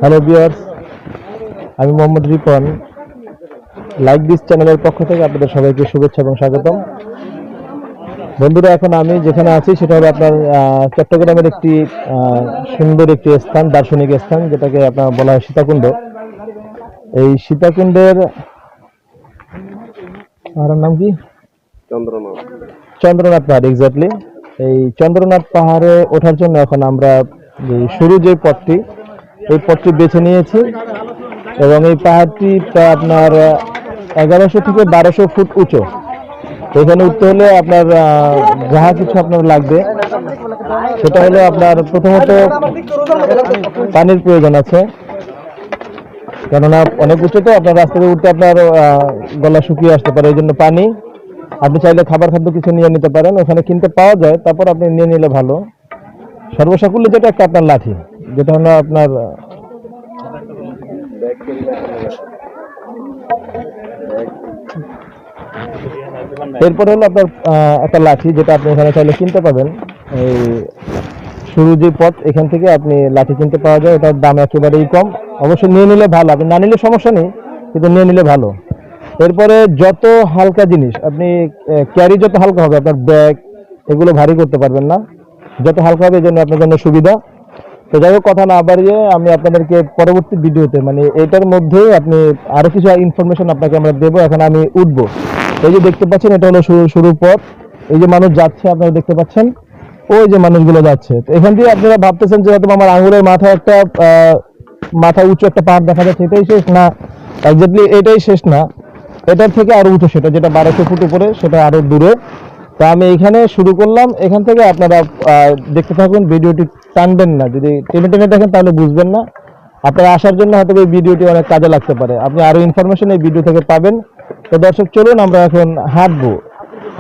Hello viewers, আমি Mohammad Ripon. Like this চ্যানেলের পক্ষ থেকে আপনাদের সবাইকে শুভেচ্ছা এবং স্বাগতম। বন্ধুরা, এখন আমি যেখানে আছি সেটা হলো আপনার চট্টগ্রামের একটি সুন্দর একটি স্থান, দার্শনিক স্থান, যেটাকে আপনার বলা হয় সীতাকুণ্ড। এই সীতাকুণ্ডের নাম কি? চন্দ্রনাথ। চন্দ্রনাথ পাহাড়, এক্স্যাক্টলি। এই চন্দ্রনাথ পাহাড়ে ওঠার জন্য এখন আমরা শুরু যে পথটি, এই পথটি বেছে নিয়েছি এবং এই পাহাড়টি প্রায় আপনার 1100 থেকে 1200 ফুট উঁচু। এখানে উঠতে হলে আপনার যাহা কিছু আপনার লাগবে সেটা হলো আপনার প্রথমত পানির প্রয়োজন আছে, কেননা অনেক উঁচু তো আপনার রাস্তা দিয়ে উঠতে আপনার গলা শুকিয়ে আসতে পারে। এই জন্য পানি, আপনি চাইলে খাবার খাদ্য কিছু নিয়ে নিতে পারেন, ওখানে কিনতে পাওয়া যায়, তারপর আপনি নিয়ে নিলে ভালো। সর্বসাকুল্যে যেটা একটা আপনার লাঠি, যেটা হলো আপনার এরপরে হলো আপনার একটা লাঠি, যেটা আপনি এখানে চাইলে কিনতে পাবেন। এই শুরু যে পথ, এখান থেকে আপনি লাঠি কিনতে পাওয়া যায়, এটার দাম একেবারেই কম। অবশ্যই নিয়ে নিলে ভালো, আপনি না নিলে সমস্যা নেই, কিন্তু নিয়ে নিলে ভালো। এরপরে যত হালকা জিনিস আপনি ক্যারি, যত হালকা হবে আপনার ব্যাগ, এগুলো ভারী করতে পারবেন না। যত হালকা হবে এই জন্য আপনার জন্য সুবিধা। তো যাই হোক, কথা না বাড়িয়ে আমি আপনাদেরকে পরবর্তী ভিডিওতে, মানে এটার মধ্যে আপনি আরো কিছু ইনফরমেশন আপনাকে আমরা দেবো। এখন আমি উঠবো। এই যে দেখতে পাচ্ছেন, এটা হলো শুরুর পথ। এই যে মানুষ যাচ্ছে, আপনারা দেখতে পাচ্ছেন, ওই যে মানুষগুলো যাচ্ছে। তো এখান দিয়ে আপনারা ভাবতেছেন যে হয়তো আমার আঙুলের মাথায় একটা মাথা উঁচু একটা পাহাড় দেখা যাচ্ছে, এটাই শেষ না। এক্স্যাক্টলি এটাই শেষ না, এটার থেকে আরো উঁচু, সেটা যেটা 1200 ফুট উপরে, সেটা আরো দূরে। তা আমি এখানে শুরু করলাম, এখান থেকে আপনারা দেখতে থাকুন। ভিডিওটি টানবেন না, যদি টেনে টেনে দেখেন তাহলে বুঝবেন না। আপনারা আসার জন্য হয়তো এই ভিডিওটি অনেক কাজে লাগতে পারে, আপনি আরো ইনফরমেশন এই ভিডিও থেকে পাবেন। তো দর্শক, চলুন আমরা এখন হাঁটবো,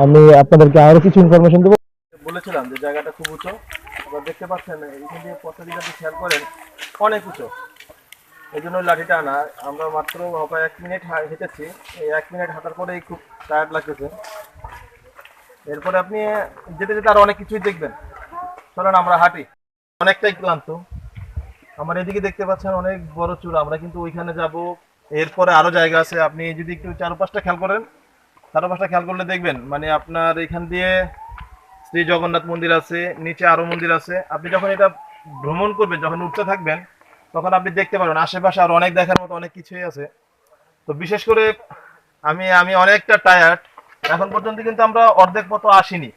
আমি আপনাদেরকে আরো কিছু ইনফরমেশন দেবো। বলেছিলাম যে জায়গাটা খুব উঁচু, আপনারা দেখতে পাচ্ছেন। এখান দিয়ে পথটা যদি আপনি খেয়াল করেন, অনেক উঁচু। এই জন্য লাঠিটা আনা। আমরা মাত্র প্রায় 1 মিনিট হেঁটেছি। এই 1 মিনিট হাঁটার পরেই খুব টায়ার্ড লাগতেছে। এরপরে আপনি যেতে যেতে আরো অনেক কিছুই দেখবেন। চলেন আমরা হাঁটি। অনেকটাই ক্লান্ত। আমার এদিকে দেখতে পাচ্ছেন অনেক বড় চূড়া, আমরা কিন্তু ওইখানে যাব। এরপরে আরো জায়গা আছে, আপনি যদি একটু চারপাশটা খেয়াল করেন, চারপাশটা খেয়াল করলে দেখবেন, মানে আপনার এখান দিয়ে শ্রী জগন্নাথ মন্দির আছে, নিচে আরো মন্দির আছে। আপনি যখন এটা ভ্রমণ করবেন, যখন উঠতে থাকবেন, তখন আপনি দেখতে পারবেন আশেপাশে আরো অনেক দেখার মতো অনেক কিছুই আছে। তো বিশেষ করে আমি আমি অনেকটা টায়ার্ড। এখন পর্যন্ত কিন্তু আমরা অর্ধেক পথ আসিনি,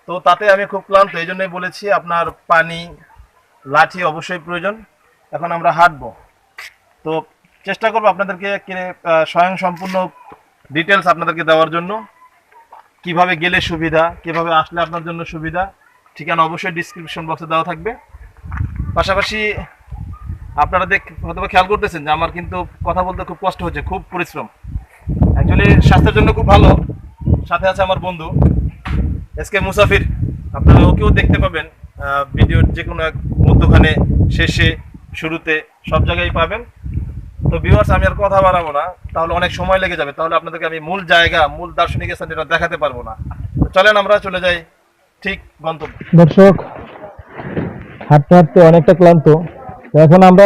তো তাতে আমি খুব ক্লান্ত। এই জন্যই বলেছি আপনার পানি, লাঠি অবশ্যই প্রয়োজন। এখন আমরা হাঁটবো। তো চেষ্টা করবো আপনাদেরকে স্বয়ং সম্পূর্ণ ডিটেলস আপনাদেরকে দেওয়ার জন্য। কিভাবে গেলে সুবিধা, কিভাবে আসলে আপনার জন্য সুবিধা, ঠিকানা অবশ্যই ডিসক্রিপশন বক্সে দেওয়া থাকবে। পাশাপাশি আপনারা হয়তো খেয়াল করতেছেন যে আমার কিন্তু কথা বলতে খুব কষ্ট হচ্ছে, খুব পরিশ্রম। অ্যাকচুয়ালি স্বাস্থ্যের জন্য খুব ভালো। সাথে আছে আমার বন্ধু এসকে মুসাফির। আপনারা ওকেও দেখতে পাবেন ভিডিওর যে কোনো এক মধ্যখানে, শেষে, শুরুতে, সব জায়গায় পাবেন। তো ভিউয়ার্স, আমি আর কথা বাড়াবো না, তাহলে অনেক সময় লেগে যাবে, তাহলে আপনাদেরকে আমি মূল জায়গা, মূল দার্শনিক স্থান যেটা দেখাতে পারবো না। চলেন আমরা চলে যাই ঠিক গন্তব্য। দর্শক, হাঁটতে হাঁটতে অনেকটা ক্লান্ত। এখন আমরা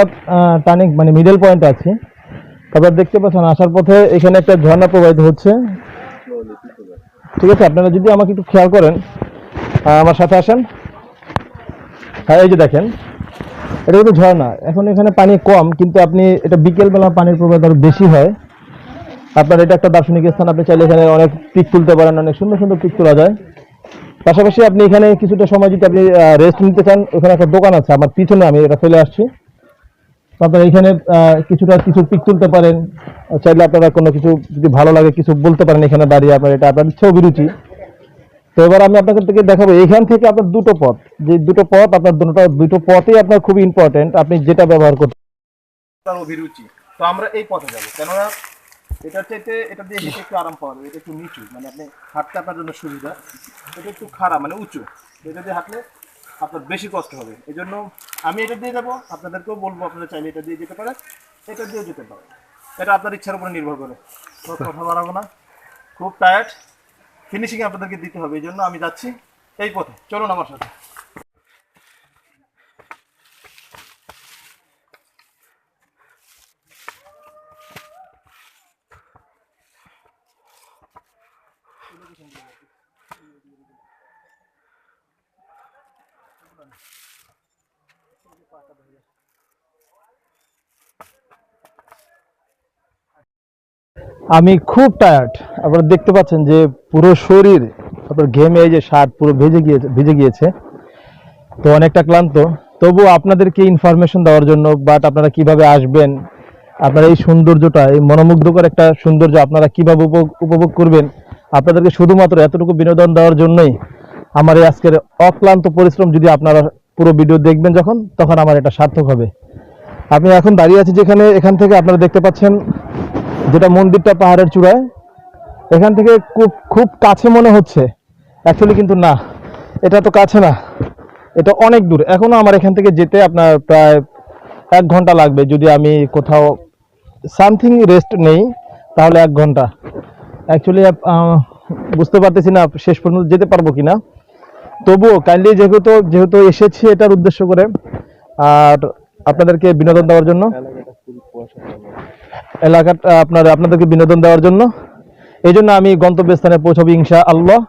টার্নিং, মানে মিডল পয়েন্টে আছি। তারপর দেখতে পাচ্ছেন আসার পথে এখানে একটা ঝর্ণা প্রবাহিত হচ্ছে। ঠিক আছে, আপনারা যদি আমাকে একটু খেয়াল করেন, আমার সাথে আসেন। হ্যাঁ, এই যে দেখেন, এটা কিন্তু ঝর্ণা। এখন এখানে পানি কম, কিন্তু আপনি এটা বিকেলবেলা পানির প্রবাহ আরো বেশি হয়। আপনার এটা একটা দার্শনিক স্থান, আপনি চাইলে এখানে অনেক পিক তুলতে পারেন, অনেক সুন্দর সুন্দর পিক তোলা যায়। পাশাপাশি আপনি এখানে কিছুটা সময় যদি আপনি রেস্ট নিতে চান, ওখানে একটা দোকান আছে আমার পিছনে, আমি এটা ফেলে আসছি। আপনারা এখানে কিছু পিক তুলতে পারেন। চাইলে আপনারা কোনো কিছু যদি ভালো লাগে কিছু বলতে পারেন এখানে দাঁড়িয়ে, আপনার এটা আপনার ইচ্ছা অভিরুচি। তো এবার আমি আপনাদের থেকে দেখাবো এখান থেকে আপনার দুটো পথ, যে দুটো পথ আপনার দুটো পথই আপনার খুব ইম্পর্টেন্ট, আপনি যেটা ব্যবহার করতে অভিরুচি। তো আমরা এই পথে যাবো, কেননা এটা দিয়ে হেঁটে একটু আরাম পাওয়া যাবে। এটা একটু নিচু, মানে আপনি হাঁটতে আপনার জন্য সুবিধা। এটা একটু খাড়া, মানে উঁচু। এটা দিয়ে হাঁটলে আপনার বেশি কষ্ট হবে। এই জন্য আমি এটা দিয়ে যাবো। আপনাদেরকেও বলবো, আপনারা চাইলে এটা দিয়ে যেতে পারেন, এটা দিয়ে যেতে পারেন। এটা আপনার ইচ্ছার উপরে নির্ভর করে। তো কথা বাড়াবো না, খুব টায়ার্ড। ফিনিশিং আপনাদেরকে দিতে হবে, এই জন্য আমি যাচ্ছি এই পথে। চলুন আমার সাথে। আমি খুব টায়ার্ড। আপনারা দেখতে পাচ্ছেন যে পুরো শরীর আপনার ঘেমে, এই যে শার্ট পুরো ভিজে গিয়েছে, তো অনেকটা ক্লান্ত। তবু আপনাদেরকে ইনফরমেশন দেওয়ার জন্য, বাট আপনারা কিভাবে আসবেন, আপনারা এই সৌন্দর্যটা, এই মনোমুগ্ধকর একটা সৌন্দর্য আপনারা কিভাবে উপভোগ করবেন, আপনাদেরকে শুধুমাত্র এতটুকু বিনোদন দেওয়ার জন্যই আমার এই আজকের অক্লান্ত পরিশ্রম। যদি আপনারা পুরো ভিডিও দেখবেন যখন, তখন আমার এটা সার্থক হবে। আমি এখন দাঁড়িয়ে আছি যেখানে, এখান থেকে আপনারা দেখতে পাচ্ছেন যেটা মন্দিরটা পাহাড়ের চূড়ায়, এখান থেকে খুব খুব কাছে মনে হচ্ছে, অ্যাকচুয়ালি কিন্তু না, এটা তো কাছে না, এটা অনেক দূর। এখনো আমার এখান থেকে যেতে আপনার প্রায় 1 ঘন্টা লাগবে। যদি আমি কোথাও সামথিং রেস্ট নেই তাহলে 1 ঘন্টা। অ্যাকচুয়ালি বুঝতে পারতেছি না শেষ পর্যন্ত যেতে পারবো কিনা। তবুও কাইন্ডলি যেহেতু এসেছি এটার উদ্দেশ্য করে আর আপনাদেরকে বিনোদন দেওয়ার জন্য, এলাকাটা আপনাদেরকে বিনোদন দেওয়ার জন্য, এই জন্য আমি গন্তব্যস্থানে পৌঁছাবো ইনশাআল্লাহ।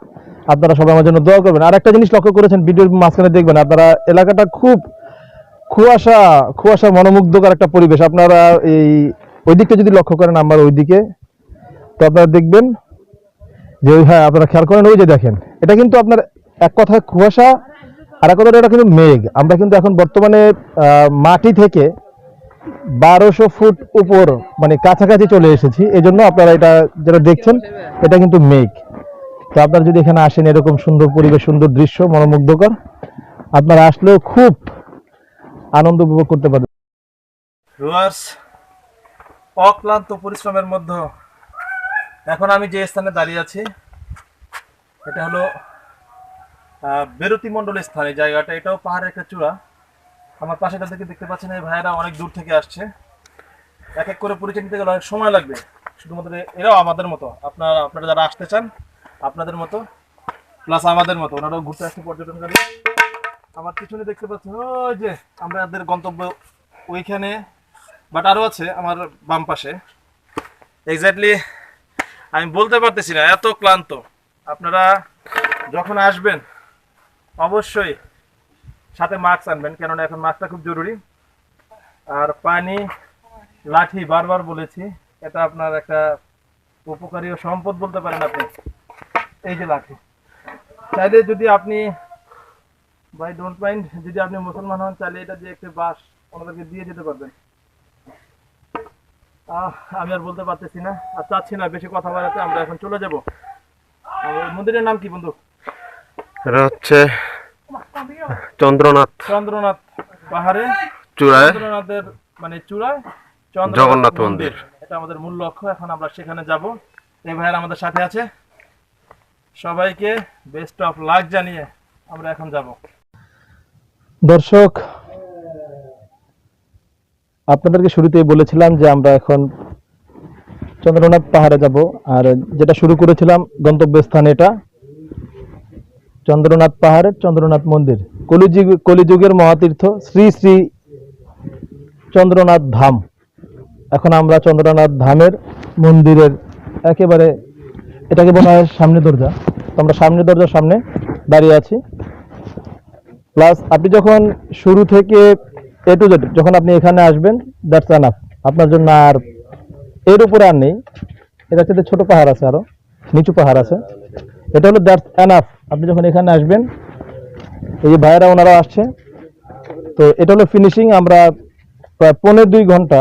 আপনারা সবাই আমার জন্য দোয়া করবেন। আর একটা জিনিস লক্ষ্য করেছেন, ভিডিওর মাঝখানে দেখবেন আপনারা, এলাকাটা খুব কুয়াশা মনোমুগ্ধকর একটা পরিবেশ। আপনারা এই ওই দিকটা যদি লক্ষ্য করেন, আমার ওই দিকে, তো আপনারা দেখবেন যে হ্যাঁ, আপনারা খেয়াল করেন, ওই যে দেখেন, এটা কিন্তু আপনার এক কথায় কুয়াশা, আর এক কথায় এটা কিন্তু মেঘ। আমরা কিন্তু এখন বর্তমানে মাটি থেকে 1200 ফুট উপর, মানে কাছাকাছি চলে এসেছি। এই জন্য আপনারা এটা যেটা দেখছেন, এটা কিন্তু মেঘ। তো আপনারা যদি এখানে আসেন, এরকম সুন্দর পরিবেশ, সুন্দর দৃশ্য, মনোমুগ্ধকর, আপনারা আসলেও খুব আনন্দ উপভোগ করতে পারবেন। ভিউয়ার্স, অক্লান্ত পরিশ্রমের মধ্যে এখন আমি যে স্থানে দাঁড়িয়ে আছি, এটা হলো বেরতি মণ্ডলের স্থান। এই জায়গাটা, এটাও পাহাড়ের একটা চূড়া। আমার পাশেটা থেকে দেখতে পাচ্ছেন, এই ভাইয়েরা অনেক দূর থেকে আসছে। এক এক করে পরিচয় নিতে গেলে অনেক সময় লাগবে। শুধুমাত্র এরাও আমাদের মতো, আপনারা যারা আসতে চান, আপনাদের মতো প্লাস আমাদের মতো, ওনারাও ঘুরতে আসছে পর্যটনকারী। আমার পিছনে দেখতে পাচ্ছেন ওই যে আমাদের গন্তব্য ওইখানে, বাট আরও আছে আমার বাম পাশে। এক্স্যাক্টলি আমি বলতে পারতেছি না, এত ক্লান্ত। আপনারা যখন আসবেন অবশ্যই সাথে মাস্ক আনবেন, কেননা এখন মাস্কটা খুব জরুরি। আর পানি, লাঠি, বারবার বলেছি, এটা আপনার একটা উপকারী সম্পদ বলতে পারেন আপনি। এই যে লাঠি, চাইলে যদি আপনি বাই ডোন্ট মাইন্ড, যদি আপনি মুসলমান হন, চাইলে এটা দিয়ে একটা বাঁশ ওনাদেরকে দিয়ে যেতে পারবেন। আমি আর বলতে পারতেছি না, আর চাচ্ছি না বেশি কথা বাড়াতে। আমরা এখন চলে যাব। মন্দিরের নাম কি বন্ধু? এটা হচ্ছে চন্দ্রনাথ পাহাড়ে চূড়ায়, চন্দ্রনাথের মানে চূড়ায় জগন্নাথ মন্দির। এটা আমাদের মূল লক্ষ্য। এখন আমরা সেখানে যাব। এই ভাইয়ের আমাদের সাথে আছে। সবাইকে বেস্ট অফ লাক জানিয়ে আমরা এখন যাব। দর্শক, আপনাদেরকে শুরুতেই বলেছিলাম যে আমরা এখন চন্দ্রনাথ পাহাড়ে যাব। আর যেটা শুরু করেছিলাম, গন্তব্যস্থান এটা চন্দ্রনাথ পাহাড়ের চন্দ্রনাথ মন্দির, কলিযুগের মহাতীর্থ শ্রী শ্রী চন্দ্রনাথ ধাম। এখন আমরা চন্দ্রনাথ ধামের মন্দিরের একেবারে, এটাকে বলা হয় সামনে দরজা। তো আমরা সামনে দরজার সামনে দাঁড়িয়ে আছি। প্লাস আপনি যখন শুরু থেকে এ টু জেড যখন আপনি এখানে আসবেন, দ্যাটস এনাফ আপনার জন্য। আর এর উপরে আর নেই। এটা হচ্ছে ছোট পাহাড় আছে, আরো নিচু পাহাড় আছে। এটা হলো দ্যাটস এনাফ। আপনি যখন এখানে আসবেন, এই যে ভাইয়েরা ওনারাও আসছে, তো এটা হলো ফিনিশিং। আমরা প্রায় 1.5-2 ঘন্টা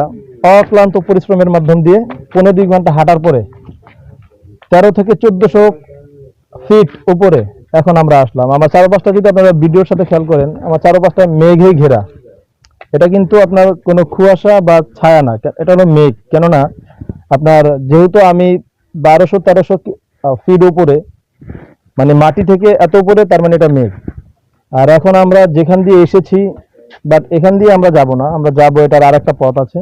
অক্লান্ত পরিশ্রমের মাধ্যম দিয়ে 1.5-2 ঘন্টা হাঁটার পরে 13 থেকে 1400 ফিট উপরে এখন আমরা আসলাম। আমার চারপাশটা যদি আপনারা ভিডিওর সাথে খেয়াল করেন, আমার চারপাশটা মেঘে ঘেরা। এটা কিন্তু আপনার কোনো কুয়াশা বা ছায়া না, এটা হলো মেঘ। কেননা আপনার যেহেতু আমি 1200-1300 ফিট উপরে, মানে মাটি থেকে এত উপরে, তার মানে এটা মেঘ। আর এখন আমরা যেখান দিয়ে এসেছি, বাট এখান দিয়ে আমরা যাব না, আমরা যাব এটার আর একটা পথ আছে।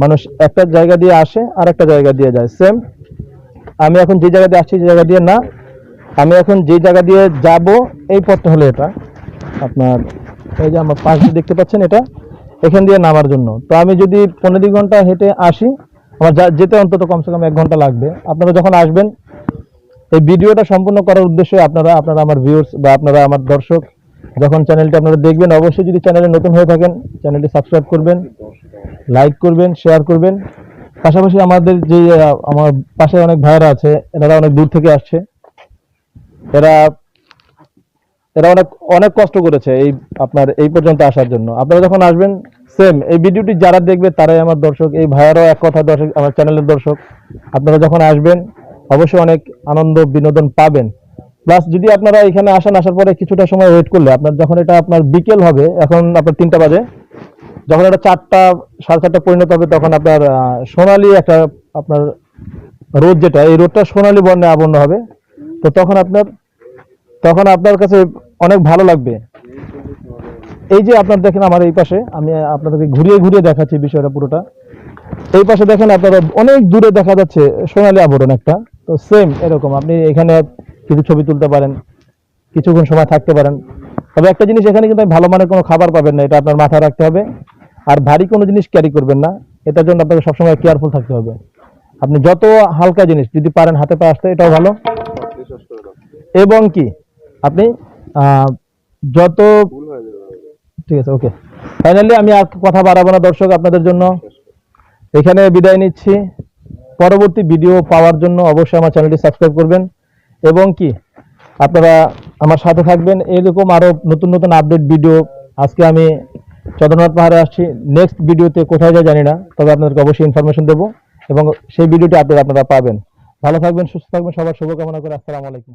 মানুষ একটা জায়গা দিয়ে আসে, আর একটা জায়গা দিয়ে যায়, সেম। আমি এখন যে জায়গা দিয়ে আসছি, যে জায়গা দিয়ে না, আমি এখন যে জায়গা দিয়ে যাব, এই পথটা হলো এটা আপনার, এই যে আমার পাশ দিয়ে দেখতে পাচ্ছেন, এটা এখান দিয়ে নামার জন্য। তো আমি যদি 15 ঘন্টা হেঁটে আসি, আমার যেতে অন্তত কমসে কম 1 ঘন্টা লাগবে। আপনারা যখন আসবেন, এই ভিডিওটা সম্পূর্ণ করার উদ্দেশ্যে আপনারা আমার ভিউয়ার্স বা আপনারা আমার দর্শক যখন চ্যানেলটি আপনারা দেখবেন, অবশ্যই যদি চ্যানেলে নতুন হয়ে থাকেন, চ্যানেলটি সাবস্ক্রাইব করবেন, লাইক করবেন, শেয়ার করবেন। পাশাপাশি আমাদের যে আমার পাশে অনেক ভাইয়েরা আছে, এনারা অনেক দূর থেকে আসছে। এরা এরা অনেক অনেক কষ্ট করেছে এই আপনার এই পর্যন্ত আসার জন্য। আপনারা যখন আসবেন, সেম এই ভিডিওটি যারা দেখবে তারাই আমার দর্শক, এই ভাইয়ারাও এক কথা দর্শক, আমার চ্যানেলের দর্শক। আপনারা যখন আসবেন অবশ্যই অনেক আনন্দ বিনোদন পাবেন। প্লাস যদি আপনারা এখানে আসেন, আসার পরে কিছুটা সময় ওয়েট করলে আপনার যখন এটা আপনার বিকেল হবে, এখন আপনার 3টা বাজে, যখন এটা 4টা 4:30 পরিণত হবে, তখন আপনার সোনালী একটা আপনার রোদ, যেটা এই রোদটা সোনালী বর্ণে আবর্ণ হবে। তো তখন আপনার কাছে অনেক ভালো লাগবে। এই যে আপনার দেখেন আমার এই পাশে, আমি আপনাদেরকে ঘুরিয়ে ঘুরিয়ে দেখাচ্ছি বিষয়টা পুরোটা। এই পাশে দেখেন আপনারা অনেক দূরে দেখা যাচ্ছে সোনালী আবরণ একটা। তো সেম এরকম আপনি এখানে কিছু ছবি তুলতে পারেন, কিছুক্ষণ সময় থাকতে পারেন। তবে একটা জিনিস, এখানে কিন্তু ভালো মানের কোনো খাবার পাবেন না, এটা আপনার মাথায় রাখতে হবে। আর ভারী কোনো জিনিস ক্যারি করবেন না, এটার জন্য আপনাকে সবসময় কেয়ারফুল থাকতে হবে। আপনি যত হালকা জিনিস যদি পারেন হাতে পায়ে আসতে, এটাও ভালো। এবং কি আপনি যত, ঠিক আছে, ওকে। ফাইনালি আমি আর কথা বাড়াবো না দর্শক, আপনাদের জন্য এখানে বিদায় নিচ্ছি। পরবর্তী ভিডিও পাওয়ার জন্য অবশ্যই আমার চ্যানেলটি সাবস্ক্রাইব করবেন, এবং কি আপনারা আমার সাথে থাকবেন। এরকম আরো নতুন নতুন আপডেট ভিডিও, আজকে আমি চন্দ্রনাথ পাহাড়ে আসছি, নেক্সট ভিডিওতে কোথায় যায় জানি না, তবে আপনাদেরকে অবশ্যই ইনফরমেশন দেবো, এবং সেই ভিডিওটি আপডেট আপনারা পাবেন। ভালো থাকবেন, সুস্থ থাকবেন, সবার শুভকামনা করে আসসালামু আলাইকুম।